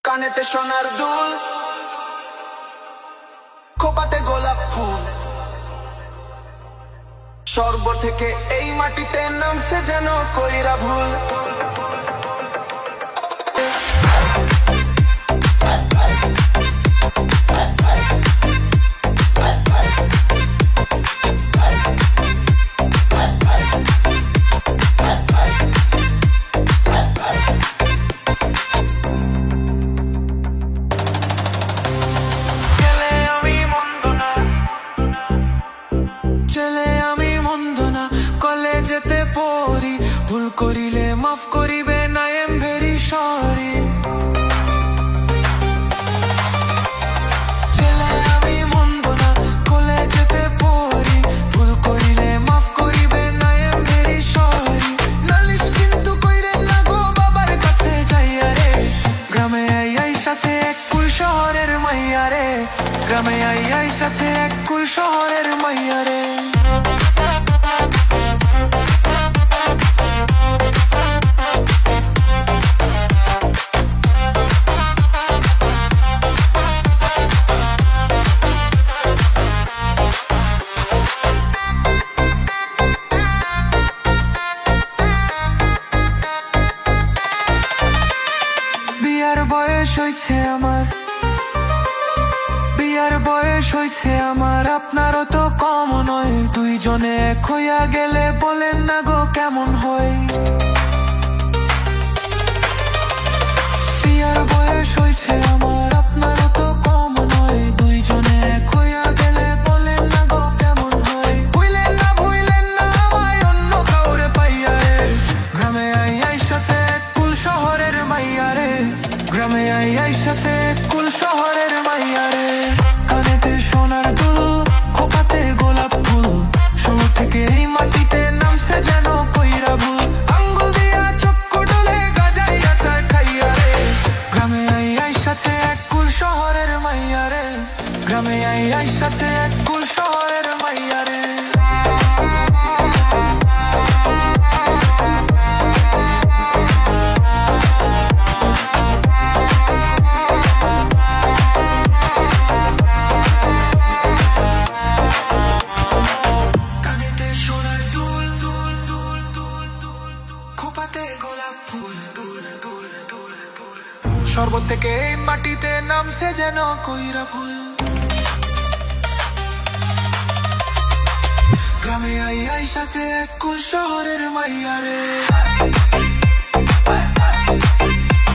কানেতে সোনার দুল, খোপাতে গোলাপ ফুল। স্বর্গ থেকে এই মাটিতে নামছে যেন কইরা ভুল। কলেজেতে পড়ি, ভুল করিলে মাফ করিবে না, আই এম ভেরি সরি। ছেলে আমি মন্দ না, কলেজেতে পড়ি, ভুল করিলে মাফ করিবে না, আই এম ভেরি সরি। নালিশ কিন্তু কইরে না গো বাবার কাছে যাইয়া রে, গ্রামে আই সাথে এক কুল শহরের মাইয়া রে, গ্রামে আই সাথে এক কুল শহরের মাইয়া রে। বিয়ার বয়স হইছে আমার, বিয়ার বয়স হইছে আমার, আপনারও তো কম নয়। দুইজনে এক হইয়া গেলে বলেন না গো কেমন হয়। বিয়ার বয়স হইছে আমার, আপনারও তো কম নয়। দুইজনে এক হইয়া গেলে বলেন না গো কেমন হয়। ভুইলেন না আমায় অন্য কাউরে পাইয়া রে, গ্রামে আই সাথে এক কুল শহরের মাইয়া রে, গ্রামে আই সাথে এক কুল শহরের মাইয়া রে। কানেতে সোনার দুল, খোপাতে গোলাপ ফুল, শুরু থেকে এই মাটিতে নামছে যেন কইরা ভুল। আঙ্গুল দিয়া চক্কু ডলে গাজাইয়া চায় খাইয়া রে, গ্রামে আই সাথে এক কুল শহরের মাইয়া রে, গ্রামে আই সাথে এক কুল শহরের মাইয়া রে। শরবত থেকে এই মাটিতে নামছে যেন কইরা ভুল। গ্রামে আই সাথে এক কুল শহরের মাইয়া রে।